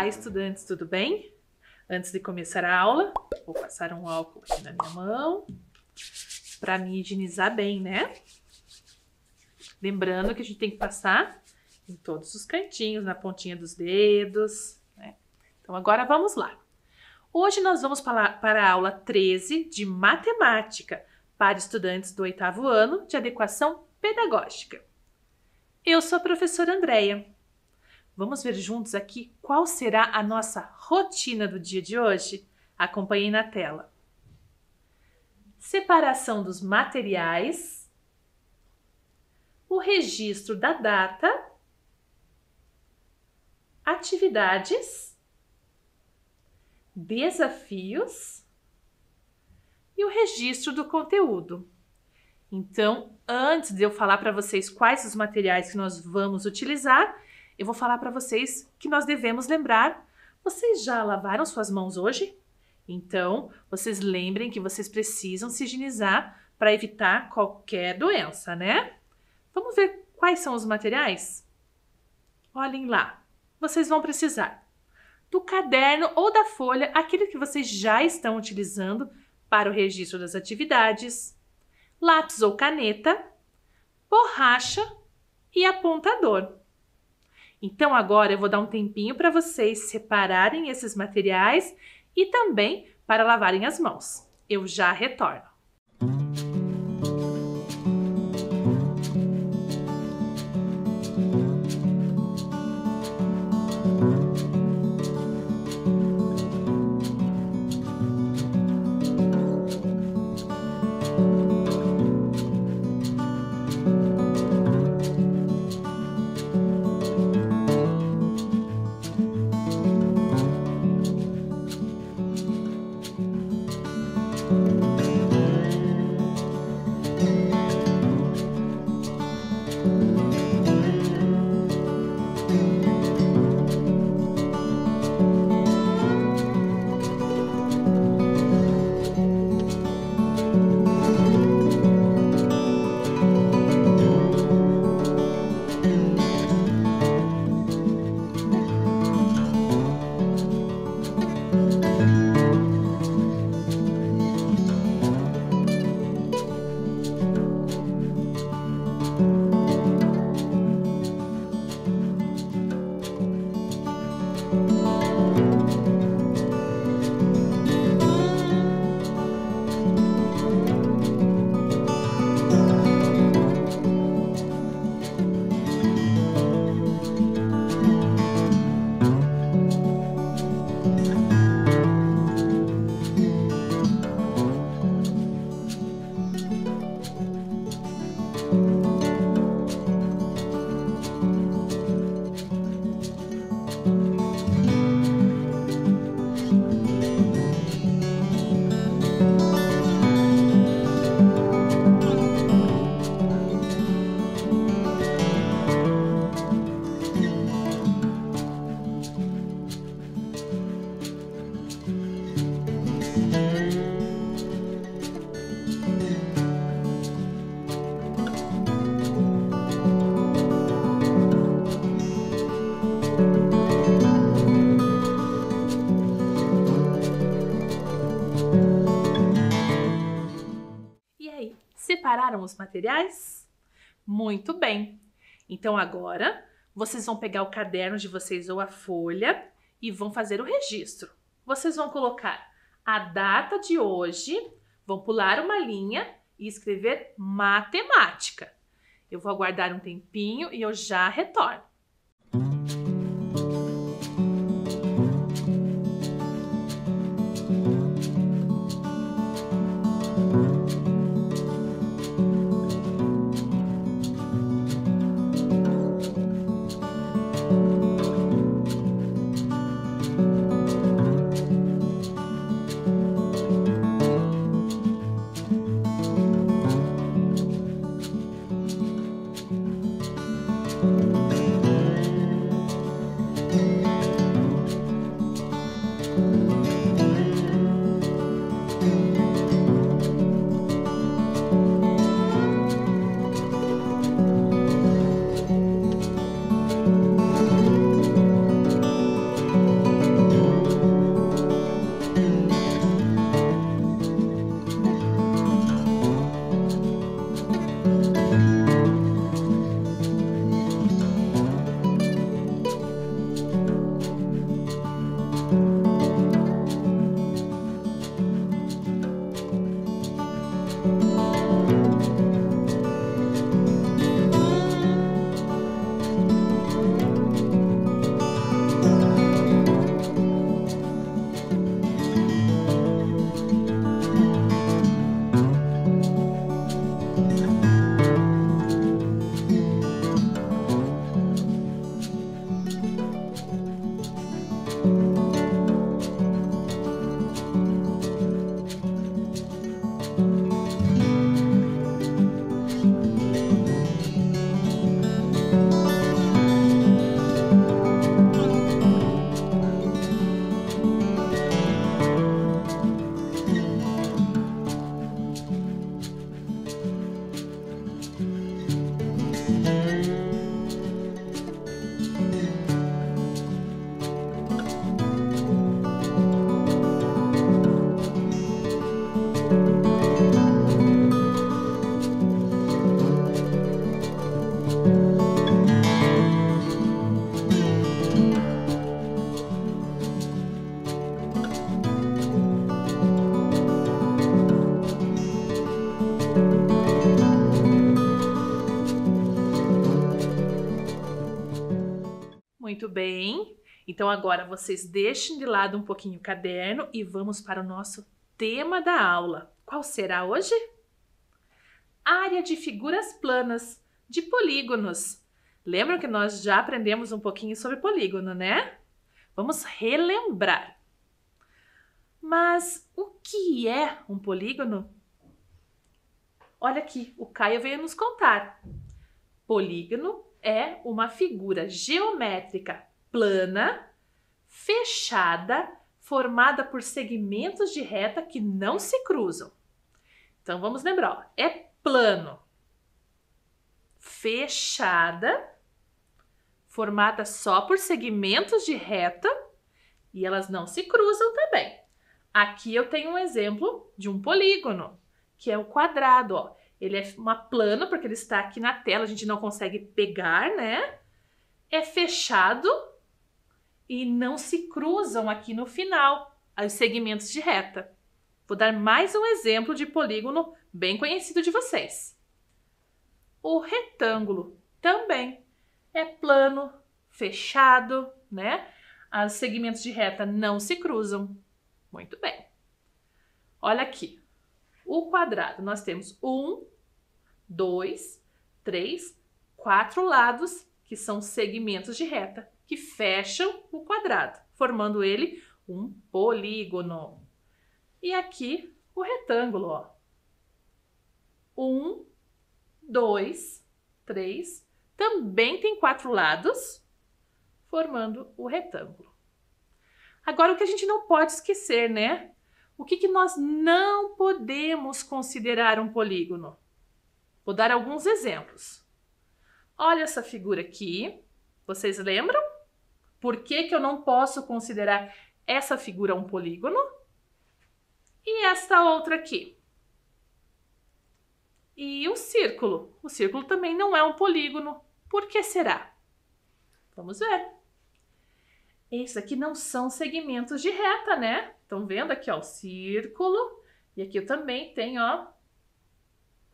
Olá, estudantes, tudo bem? Antes de começar a aula, vou passar um álcool aqui na minha mão para me higienizar bem, né? Lembrando que a gente tem que passar em todos os cantinhos, na pontinha dos dedos, né? Então agora vamos lá. Hoje nós vamos para a aula 13 de matemática para estudantes do 8º ano de adequação pedagógica. Eu sou a professora Andreia. Vamos ver juntos aqui qual será a nossa rotina do dia de hoje? Acompanhem na tela. Separação dos materiais, o registro da data, atividades, desafios e o registro do conteúdo. Então, antes de eu falar para vocês quais os materiais que nós vamos utilizar, eu vou falar para vocês que nós devemos lembrar. Vocês já lavaram suas mãos hoje? Então, vocês lembrem que vocês precisam se higienizar para evitar qualquer doença, né? Vamos ver quais são os materiais? Olhem lá. Vocês vão precisar do caderno ou da folha, aquele que vocês já estão utilizando para o registro das atividades, lápis ou caneta, borracha e apontador. Então agora eu vou dar um tempinho para vocês separarem esses materiais e também para lavarem as mãos. Eu já retorno. Separaram os materiais? Muito bem! Então agora vocês vão pegar o caderno de vocês ou a folha e vão fazer o registro. Vocês vão colocar a data de hoje, vão pular uma linha e escrever matemática. Eu vou aguardar um tempinho e eu já retorno. Muito bem. Então agora vocês deixem de lado um pouquinho o caderno e vamos para o nosso tema da aula. Qual será hoje? Área de figuras planas, de polígonos. Lembram que nós já aprendemos um pouquinho sobre polígono, né? Vamos relembrar. Mas o que é um polígono? Olha aqui, o Caio veio nos contar. Polígono é uma figura geométrica plana, fechada, formada por segmentos de reta que não se cruzam. Então vamos lembrar, ó, é plano, fechada, formada só por segmentos de reta e elas não se cruzam também. Aqui eu tenho um exemplo de um polígono, que é o quadrado, ó. Ele é uma plana, porque ele está aqui na tela, a gente não consegue pegar, né? É fechado e não se cruzam aqui no final os segmentos de reta. Vou dar mais um exemplo de polígono bem conhecido de vocês. O retângulo também é plano, fechado, né? Os segmentos de reta não se cruzam. Muito bem. Olha aqui. O quadrado, nós temos 1, 2, 3, 4 lados, que são segmentos de reta, que fecham o quadrado, formando ele um polígono. E aqui o retângulo, ó. 1, 2, 3, também tem 4 lados, formando o retângulo. Agora, o que a gente não pode esquecer, né? O que nós não podemos considerar um polígono? Vou dar alguns exemplos. Olha essa figura aqui. Vocês lembram? Por que eu não posso considerar essa figura um polígono? E esta outra aqui? E o círculo? O círculo também não é um polígono. Por que será? Vamos ver. Esses aqui não são segmentos de reta, né? Estão vendo aqui, ó, o círculo. E aqui eu também tenho, ó,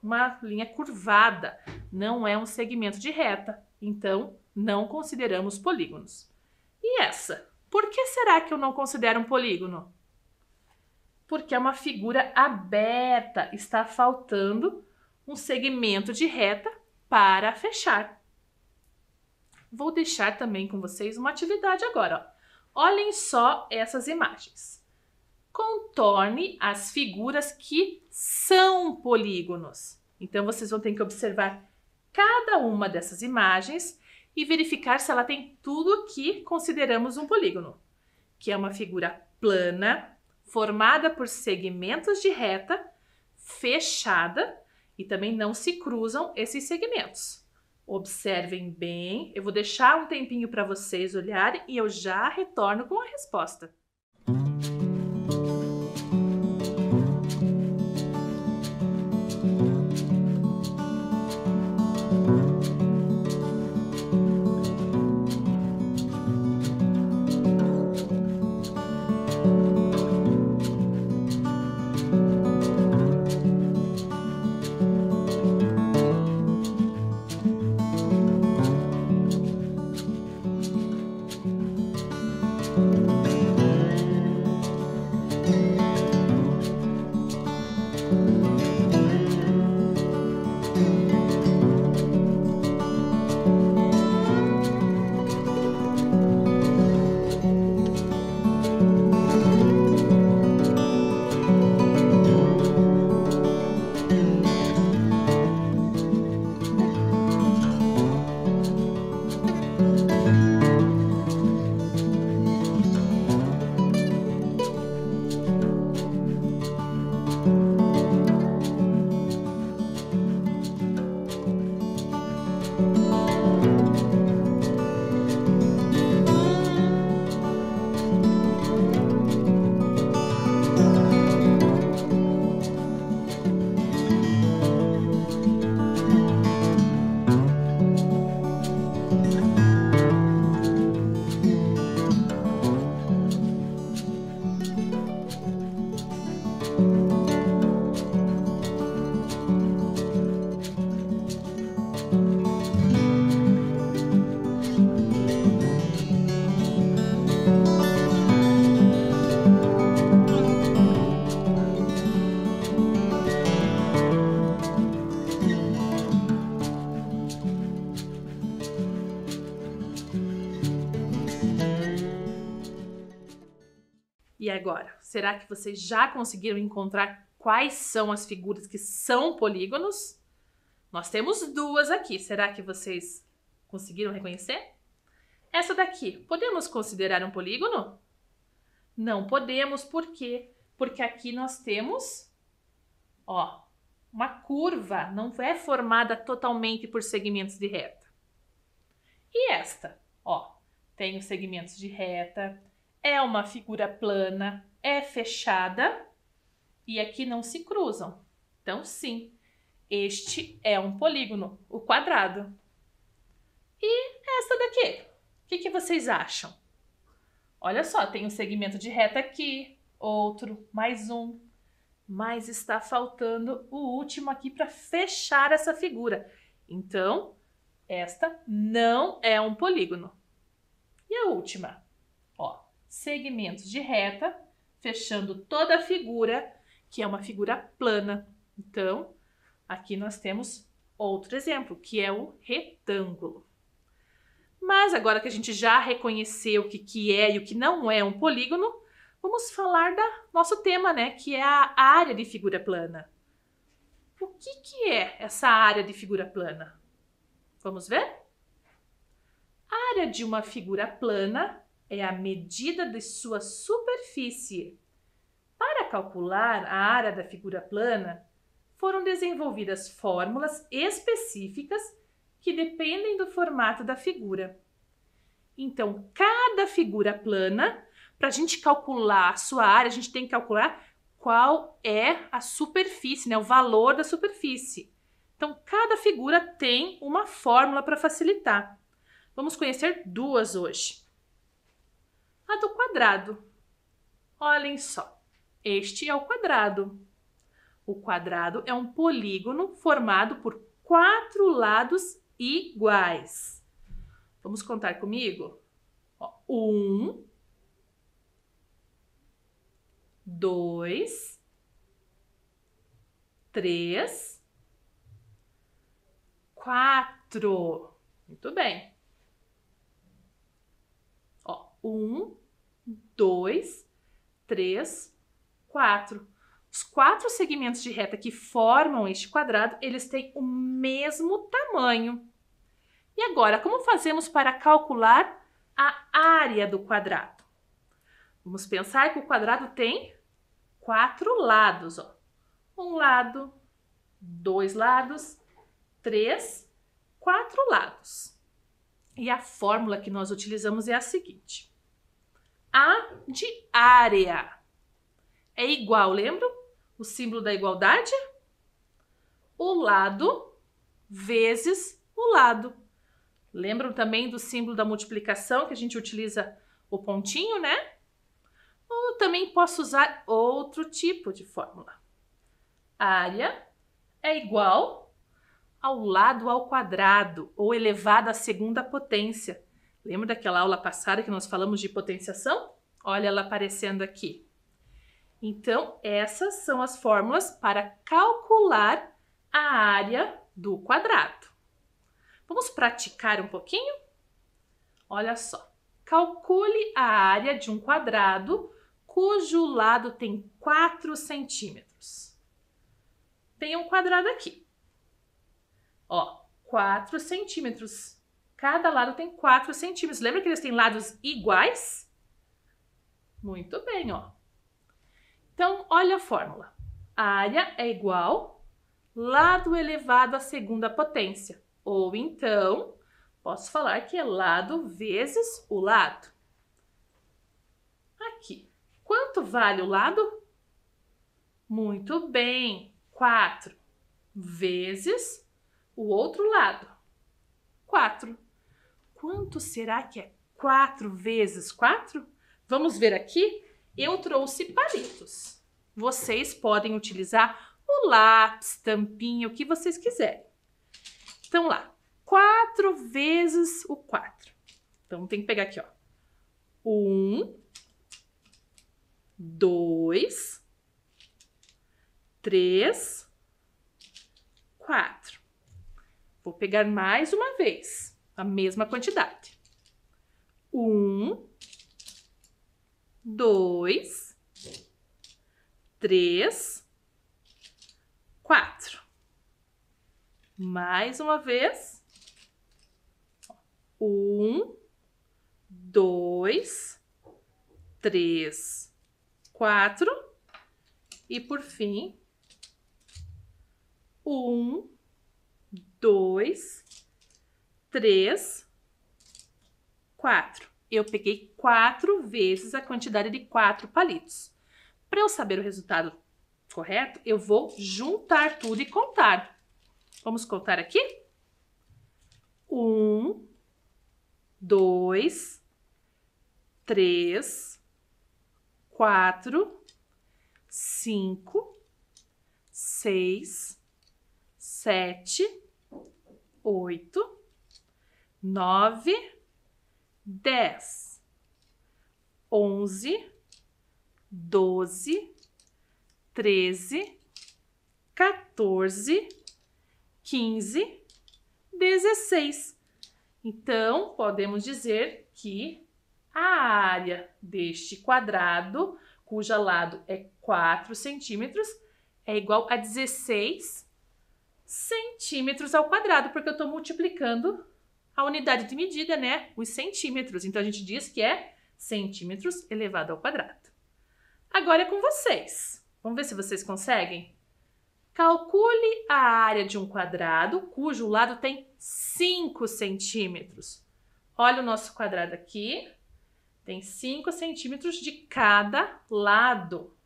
uma linha curvada. Não é um segmento de reta. Então, não consideramos polígonos. E essa? Por que será que eu não considero um polígono? Porque é uma figura aberta. Está faltando um segmento de reta para fechar. Vou deixar também com vocês uma atividade agora, ó. Olhem só essas imagens. Contorne as figuras que são polígonos. Então, vocês vão ter que observar cada uma dessas imagens e verificar se ela tem tudo o que consideramos um polígono, que é uma figura plana, formada por segmentos de reta, fechada e também não se cruzam esses segmentos. Observem bem, eu vou deixar um tempinho para vocês olharem e eu já retorno com a resposta. E agora, será que vocês já conseguiram encontrar quais são as figuras que são polígonos? Nós temos duas aqui. Será que vocês conseguiram reconhecer? Essa daqui, podemos considerar um polígono? Não podemos, por quê? Porque aqui nós temos, ó, uma curva, não é formada totalmente por segmentos de reta. E esta, ó, tem os segmentos de reta, é uma figura plana, é fechada e aqui não se cruzam. Então, sim, este é um polígono, o quadrado. E esta daqui, o que vocês acham? Olha só, tem um segmento de reta aqui, outro, mais um, mas está faltando o último aqui para fechar essa figura. Então, esta não é um polígono. E a última? Ó, segmentos de reta, fechando toda a figura, que é uma figura plana. Então, aqui nós temos outro exemplo, que é o retângulo. Mas agora que a gente já reconheceu o que é e o que não é um polígono, vamos falar do nosso tema, né? Que é a área de figura plana. O que é essa área de figura plana? Vamos ver? A área de uma figura plana é a medida de sua superfície. Para calcular a área da figura plana, foram desenvolvidas fórmulas específicas que dependem do formato da figura. Então, cada figura plana, para a gente calcular a sua área, a gente tem que calcular qual é a superfície, né? O valor da superfície. Então, cada figura tem uma fórmula para facilitar. Vamos conhecer duas hoje. A do quadrado. Olhem só, este é o quadrado. O quadrado é um polígono formado por 4 lados iguais. Vamos contar comigo? 1, 2, 3, 4. Muito bem. 1, 2, 3, 4. Os 4 segmentos de reta que formam este quadrado, eles têm o mesmo tamanho. E agora, como fazemos para calcular a área do quadrado? Vamos pensar que o quadrado tem 4 lados. Ó. Um lado, 2 lados, 3, 4 lados. E a fórmula que nós utilizamos é a seguinte. A de área é igual, lembram? O símbolo da igualdade? O lado vezes o lado. Lembram também do símbolo da multiplicação, que a gente utiliza o pontinho, né? Ou também posso usar outro tipo de fórmula. Área é igual ao lado ao quadrado, ou elevado à segunda potência. Lembra daquela aula passada que nós falamos de potenciação? Olha ela aparecendo aqui. Então, essas são as fórmulas para calcular a área do quadrado. Vamos praticar um pouquinho? Olha só. Calcule a área de um quadrado cujo lado tem 4 centímetros. Tem um quadrado aqui. Ó, 4 centímetros. Cada lado tem 4 centímetros. Lembra que eles têm lados iguais? Muito bem, ó. Então, olha a fórmula. A área é igual lado elevado à segunda potência. Ou então, posso falar que é lado vezes o lado. Aqui. Quanto vale o lado? Muito bem. 4 vezes o outro lado. 4. Quanto será que é 4 vezes 4? Vamos ver aqui. Eu trouxe palitos. Vocês podem utilizar o lápis, tampinha, o que vocês quiserem. Então, lá. 4 vezes o 4. Então, tem que pegar aqui, ó. 1, 2, 3, 4. Vou pegar mais uma vez a mesma quantidade. 1, 2, 3, 4. Mais uma vez. 1, 2, 3, 4. E por fim, 1, 2, 3, 4. Eu peguei 4 vezes a quantidade de 4 palitos. Para eu saber o resultado correto, eu vou juntar tudo e contar. Vamos contar aqui? 1, 2, 3, 4, 5, 6, 7, 8, 9, 10, 11, 12, 13, 14, 15, 16. Então, podemos dizer que a área deste quadrado, cujo lado é 4 centímetros, é igual a 16 centímetros ao quadrado, porque eu estou multiplicando a unidade de medida, né? Os centímetros. Então, a gente diz que é centímetros elevado ao quadrado. Agora é com vocês. Vamos ver se vocês conseguem? Calcule a área de um quadrado cujo lado tem 5 centímetros. Olha o nosso quadrado aqui. Tem 5 centímetros de cada lado.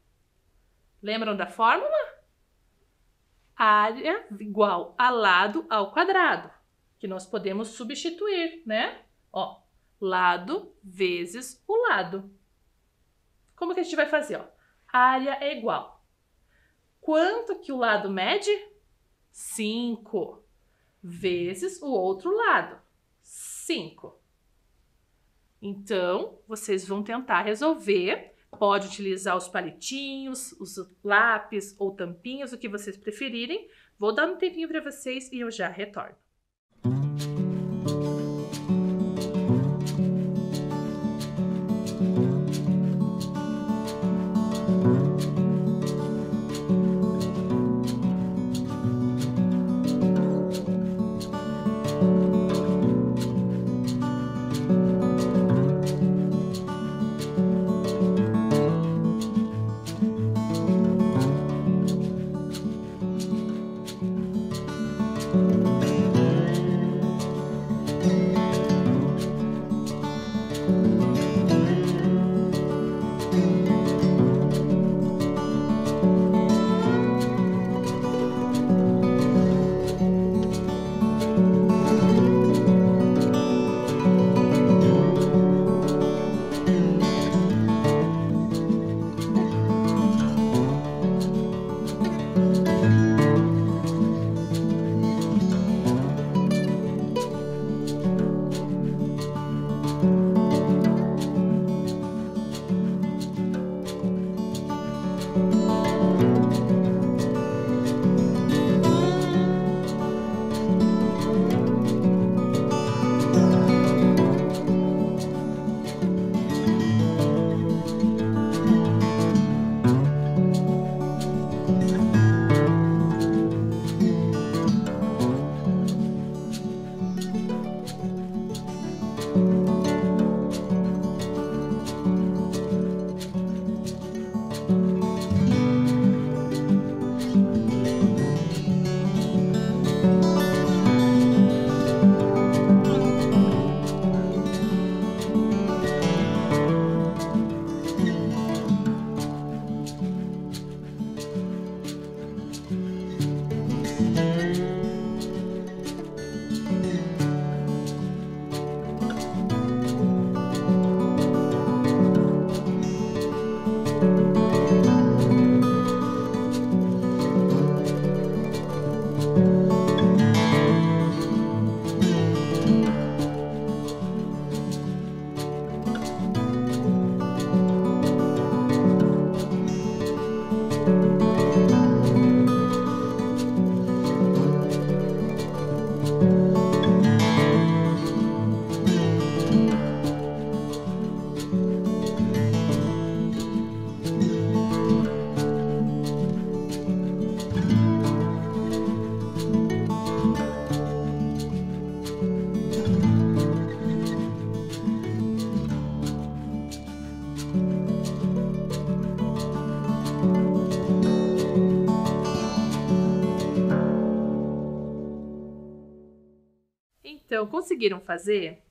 Lembram da fórmula? Área igual a lado ao quadrado, que nós podemos substituir, né? Ó, lado vezes o lado. Como que a gente vai fazer? Ó? Área é igual. Quanto que o lado mede? 5 vezes o outro lado. 5. Então, vocês vão tentar resolver. Pode utilizar os palitinhos, os lápis ou tampinhas, o que vocês preferirem. Vou dar um tempinho para vocês e eu já retorno. Então, conseguiram fazer?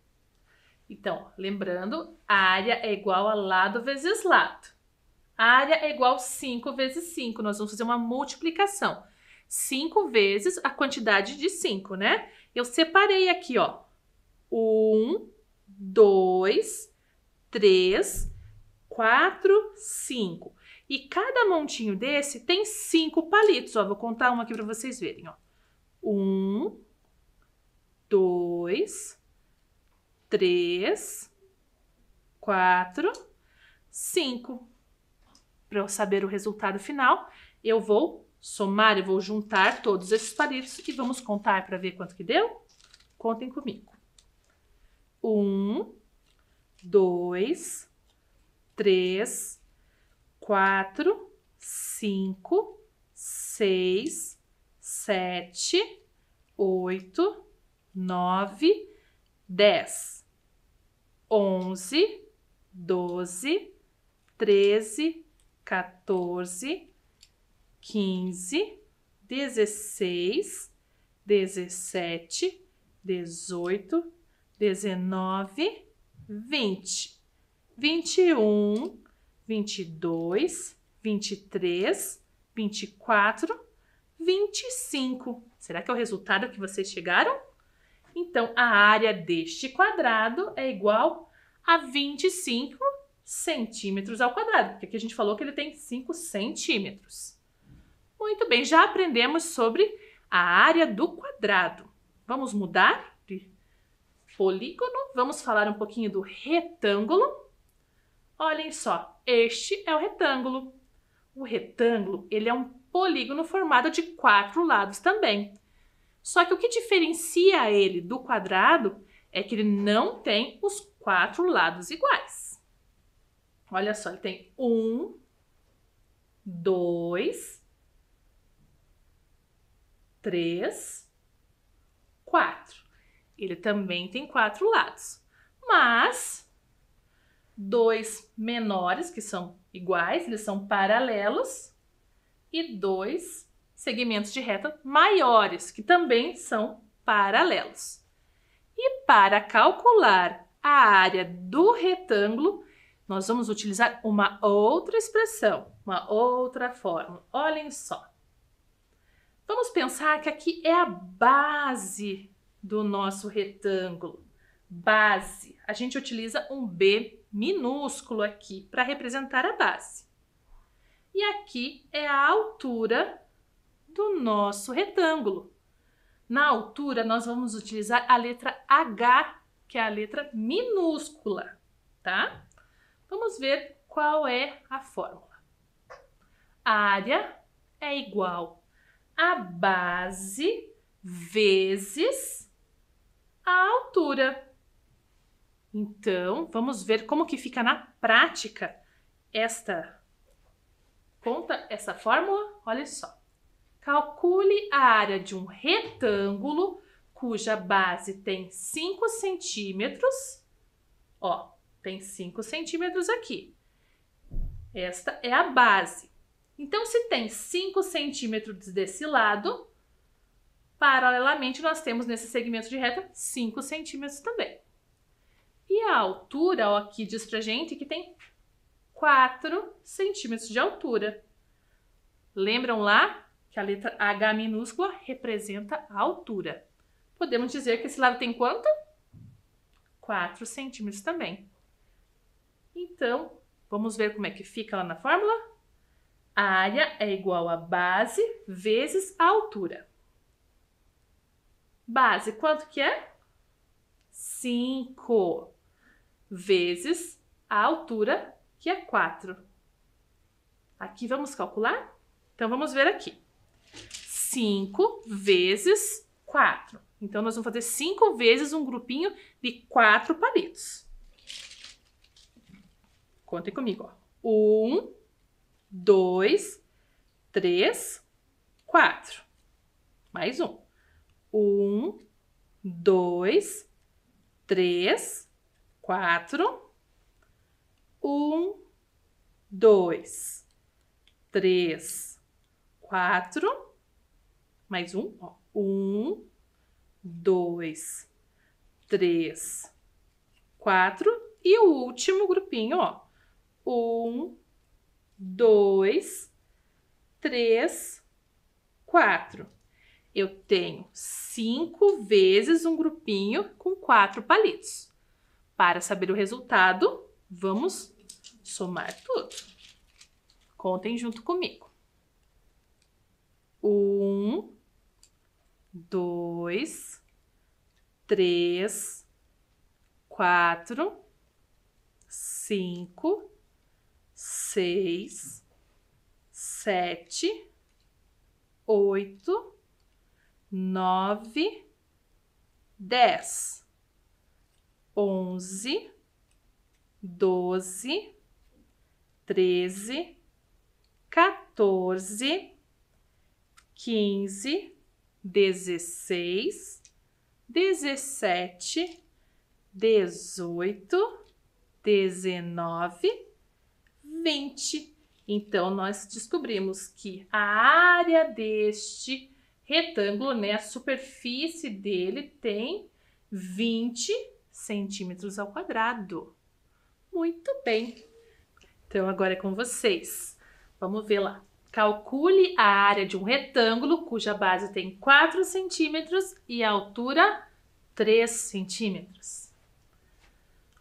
Então, lembrando, área é igual a lado vezes lado. Área é igual a 5 vezes 5. Nós vamos fazer uma multiplicação. 5 vezes a quantidade de 5, né? Eu separei aqui, ó. 1, 2, 3, 4, 5. E cada montinho desse tem 5 palitos, ó. Vou contar um aqui para vocês verem, ó. 1, 2, 3, 4, 5. Para eu saber o resultado final, eu vou somar, eu vou juntar todos esses palitos e vamos contar para ver quanto que deu? Contem comigo. 1, 2, 3, 4, 5, 6, 7, 8, 9, 10, 11, 12, 13, 14, 15, 16, 17, 18, 19, 20, 21, 22, 23, 24, 25. Será que é o resultado que vocês chegaram? Então, a área deste quadrado é igual a 25 centímetros ao quadrado, porque aqui a gente falou que ele tem 5 centímetros. Muito bem, já aprendemos sobre a área do quadrado. Vamos mudar de polígono, vamos falar um pouquinho do retângulo. Olhem só, este é o retângulo. O retângulo, ele é um polígono formado de 4 lados também. Só que o que diferencia ele do quadrado é que ele não tem os 4 lados iguais. Olha só, ele tem 1, 2, 3, 4. Ele também tem 4 lados. Mas 2 menores, que são iguais, eles são paralelos, e 2 segmentos de reta maiores, que também são paralelos. E para calcular a área do retângulo, nós vamos utilizar uma outra expressão, uma outra fórmula. Olhem só. Vamos pensar que aqui é a base do nosso retângulo. Base. A gente utiliza um B minúsculo aqui para representar a base. E aqui é a altura do nosso retângulo. Na altura, nós vamos utilizar a letra H, que é a letra minúscula, tá? Vamos ver qual é a fórmula. A área é igual a base vezes a altura. Então, vamos ver como que fica na prática essa fórmula. Olha só. Calcule a área de um retângulo cuja base tem 5 centímetros. Ó, tem 5 centímetros aqui. Esta é a base. Então, se tem 5 centímetros desse lado, paralelamente nós temos nesse segmento de reta 5 centímetros também. E a altura, ó, aqui diz pra gente que tem 4 centímetros de altura. Lembram lá que a letra H minúscula representa a altura? Podemos dizer que esse lado tem quanto? 4 centímetros também. Então, vamos ver como é que fica lá na fórmula? A área é igual a base vezes a altura. Base, quanto que é? 5 vezes a altura, que é 4. Aqui vamos calcular? Então, vamos ver aqui. 5 vezes 4. Então, nós vamos fazer 5 vezes um grupinho de 4 palitos. Contem comigo, ó. 1, 2, 3, 4. Mais um. 1, 2, 3, 4. 1, 2, 3, 4. Mais um, ó. 1, 2, 3, 4. E o último grupinho, ó. 1, 2, 3, 4. Eu tenho 5 vezes um grupinho com 4 palitos. Para saber o resultado, vamos somar tudo. Contem junto comigo. 1, 2, 3, 4, 5, 6, 7, 8, 9, 10, 11, 12, 13, 14, 15, 16, 17, 18, 19, 20. Então, nós descobrimos que a área deste retângulo, né, a superfície dele tem 20 centímetros ao quadrado. Muito bem. Então, agora é com vocês. Vamos ver lá. Calcule a área de um retângulo cuja base tem 4 centímetros e a altura 3 centímetros.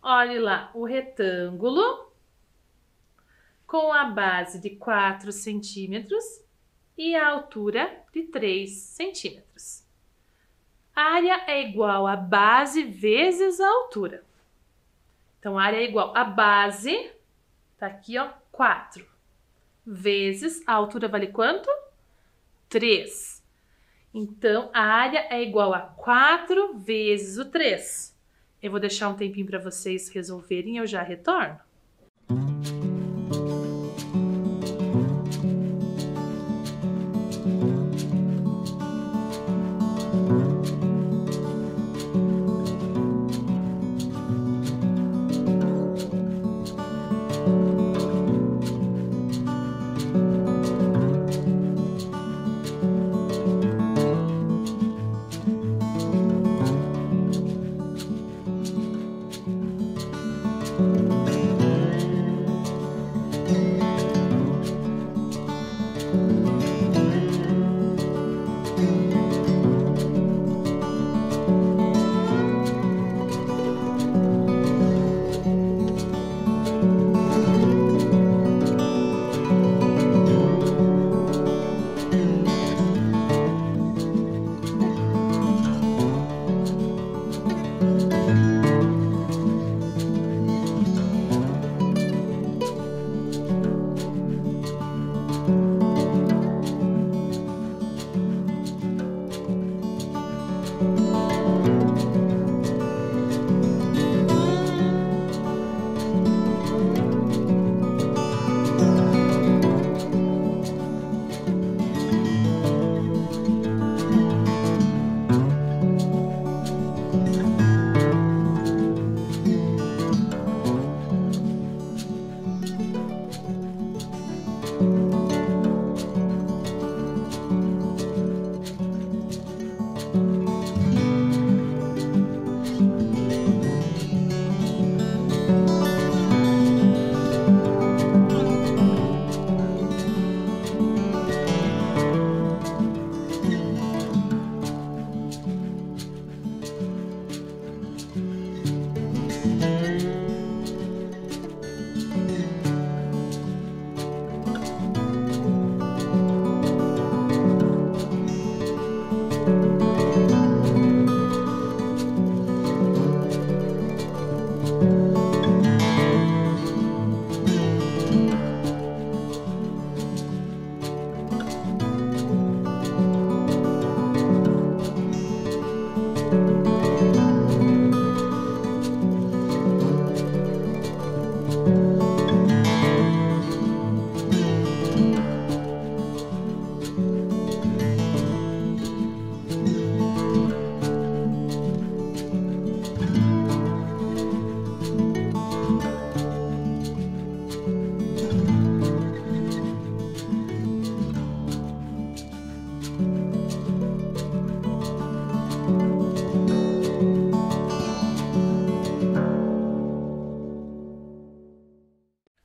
Olhe lá, o retângulo com a base de 4 centímetros e a altura de 3 centímetros. A área é igual a base vezes a altura. Então, a área é igual a base, tá aqui, ó, 4. Vezes a altura vale quanto? 3. Então, a área é igual a 4 vezes o 3. Eu vou deixar um tempinho para vocês resolverem e eu já retorno.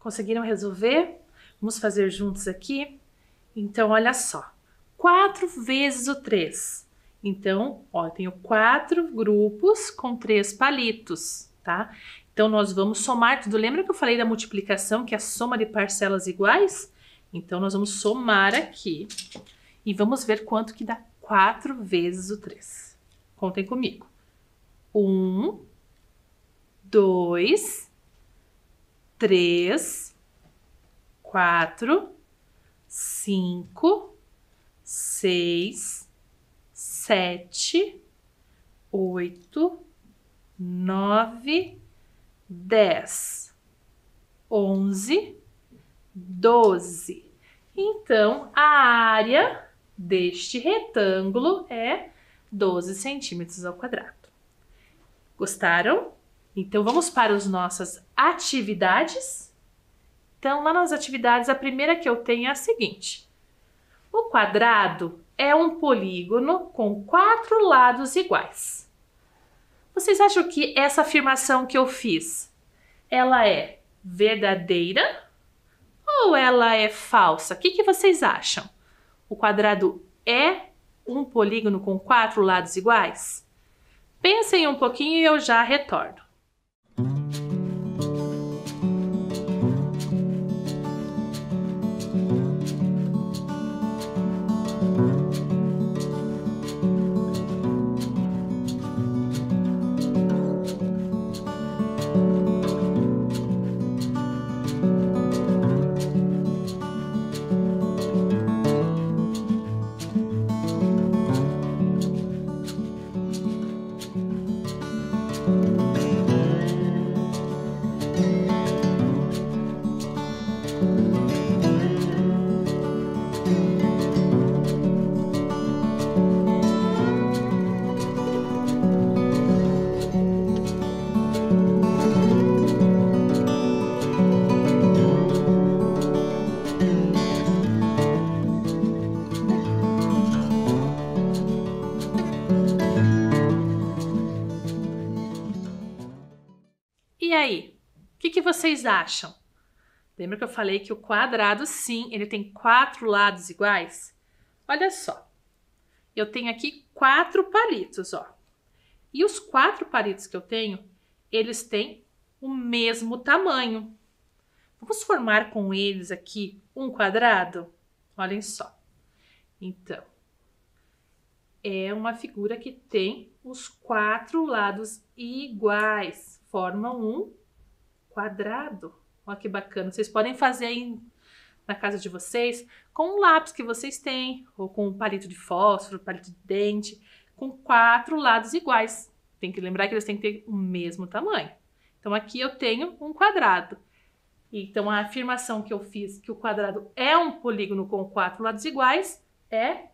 Conseguiram resolver? Vamos fazer juntos aqui? Então, olha só. 4 vezes o 3. Então, ó, eu tenho 4 grupos com 3 palitos, tá? Então, nós vamos somar tudo. Lembra que eu falei da multiplicação, que é a soma de parcelas iguais? Então, nós vamos somar aqui e vamos ver quanto que dá 4 vezes o 3. Contem comigo. 1, 2, 3, 4, 5, 6, 7, 8, 9, 10, 11, 12. Então, a área deste retângulo é 12 centímetros ao quadrado. Gostaram? Então, vamos para as nossas atividades. Então, lá nas atividades, a primeira que eu tenho é a seguinte. O quadrado é um polígono com 4 lados iguais. Vocês acham que essa afirmação que eu fiz, ela é verdadeira ou ela é falsa? O que vocês acham? O quadrado é um polígono com 4 lados iguais? Pensem um pouquinho e eu já retorno. E aí, o que vocês acham? Lembra que eu falei que o quadrado, sim, ele tem 4 lados iguais? Olha só, eu tenho aqui 4 palitos, ó. E os 4 palitos que eu tenho, eles têm o mesmo tamanho. Vamos formar com eles aqui um quadrado? Olhem só. Então, é uma figura que tem os 4 lados iguais. Formam um quadrado. Olha que bacana. Vocês podem fazer aí na casa de vocês com um lápis que vocês têm, ou com um palito de fósforo, palito de dente, com 4 lados iguais. Tem que lembrar que eles têm que ter o mesmo tamanho. Então, aqui eu tenho um quadrado. Então, a afirmação que eu fiz que o quadrado é um polígono com 4 lados iguais é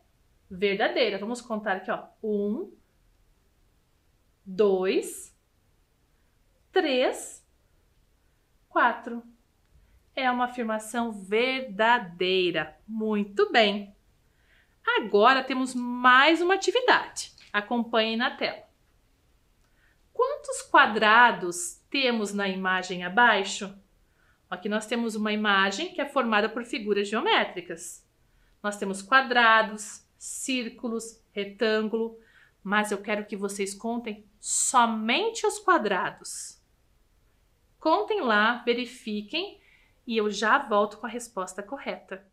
verdadeira. Vamos contar aqui, ó. 1, 2, 3, 4. É uma afirmação verdadeira. Muito bem. Agora temos mais uma atividade. Acompanhem na tela. Quantos quadrados temos na imagem abaixo? Aqui nós temos uma imagem que é formada por figuras geométricas. Nós temos quadrados, círculos, retângulo, mas eu quero que vocês contem somente os quadrados. Contem lá, verifiquem e eu já volto com a resposta correta.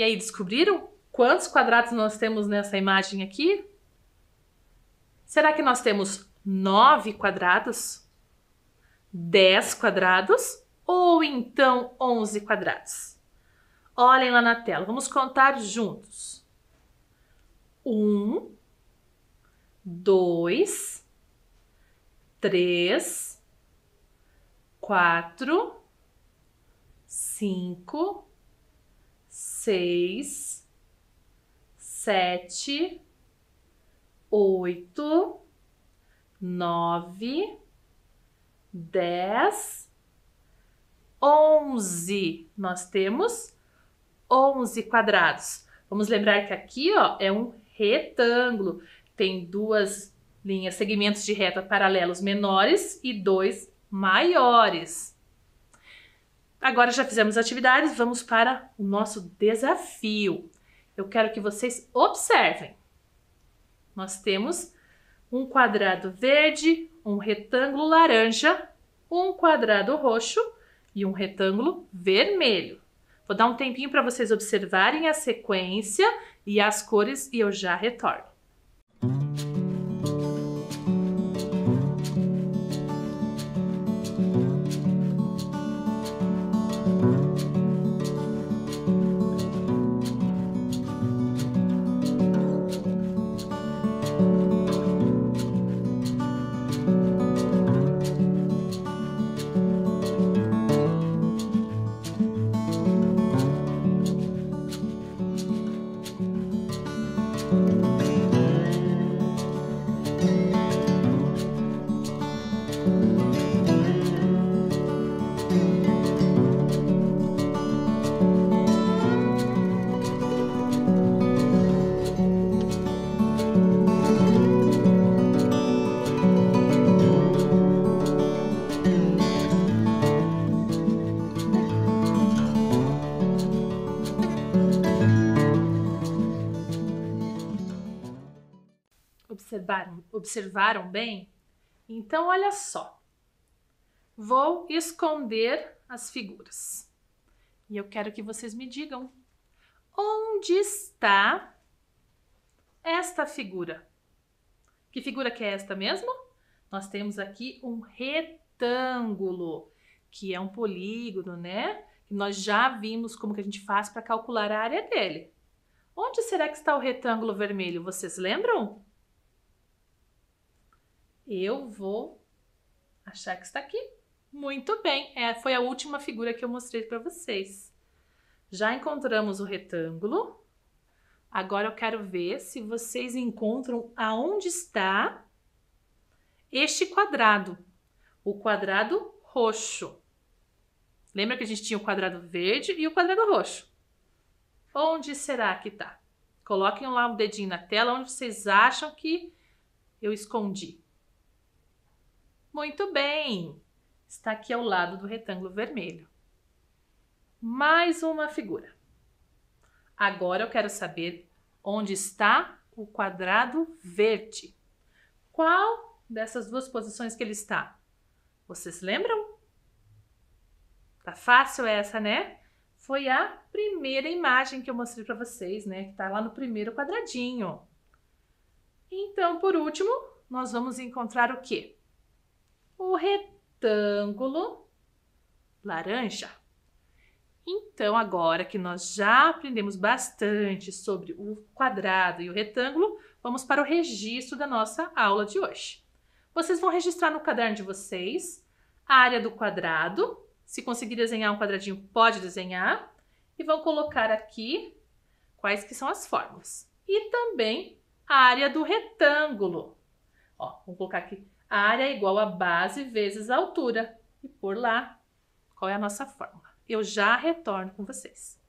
E aí, descobriram quantos quadrados nós temos nessa imagem aqui? Será que nós temos 9 quadrados? 10 quadrados? Ou então 11 quadrados? Olhem lá na tela, vamos contar juntos. 1, 2, 3, 4, 5, 6, 7, 8, 9, 10, 11. Nós temos 11 quadrados. Vamos lembrar que aqui, ó, é um retângulo. Tem duas linhas, segmentos de reta paralelos menores e 2 maiores. Agora já fizemos atividades, vamos para o nosso desafio. Eu quero que vocês observem. Nós temos um quadrado verde, um retângulo laranja, um quadrado roxo e um retângulo vermelho. Vou dar um tempinho para vocês observarem a sequência e as cores e eu já retorno. Observaram bem? Então, olha só. Vou esconder as figuras. E eu quero que vocês me digam onde está esta figura. Que figura que é esta mesmo? Nós temos aqui um retângulo, que é um polígono, né? E nós já vimos como que a gente faz para calcular a área dele. Onde será que está o retângulo vermelho? Vocês lembram? Eu vou achar que está aqui. Muito bem, foi a última figura que eu mostrei para vocês. Já encontramos o retângulo. Agora eu quero ver se vocês encontram aonde está este quadrado. O quadrado roxo. Lembra que a gente tinha o quadrado verde e o quadrado roxo? Onde será que está? Coloquem lá o dedinho na tela onde vocês acham que eu escondi. Muito bem! Está aqui ao lado do retângulo vermelho. Mais uma figura. Agora eu quero saber onde está o quadrado verde. Qual dessas duas posições que ele está? Vocês lembram? Tá fácil essa, né? Foi a primeira imagem que eu mostrei para vocês, né? Que tá lá no primeiro quadradinho. Então, por último, nós vamos encontrar o quê? O retângulo laranja. Então, agora que nós já aprendemos bastante sobre o quadrado e o retângulo, vamos para o registro da nossa aula de hoje. Vocês vão registrar no caderno de vocês a área do quadrado. Se conseguir desenhar um quadradinho, pode desenhar. E vão colocar aqui quais que são as fórmulas. E também a área do retângulo. Ó, vamos colocar aqui. A área é igual a base vezes a altura. E por lá, qual é a nossa fórmula? Eu já retorno com vocês.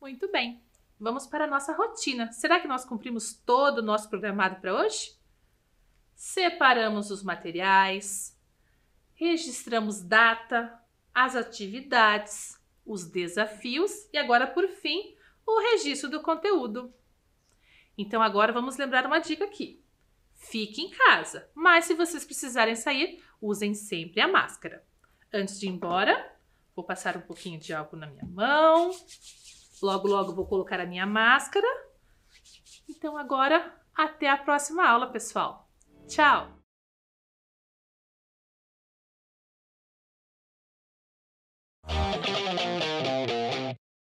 Muito bem, vamos para a nossa rotina. Será que nós cumprimos todo o nosso programado para hoje? Separamos os materiais, registramos data, as atividades, os desafios e agora, por fim, o registro do conteúdo. Então agora vamos lembrar uma dica aqui. Fique em casa, mas se vocês precisarem sair, usem sempre a máscara. Antes de ir embora, vou passar um pouquinho de álcool na minha mão. Logo, logo vou colocar a minha máscara. Então agora, até a próxima aula, pessoal. Tchau!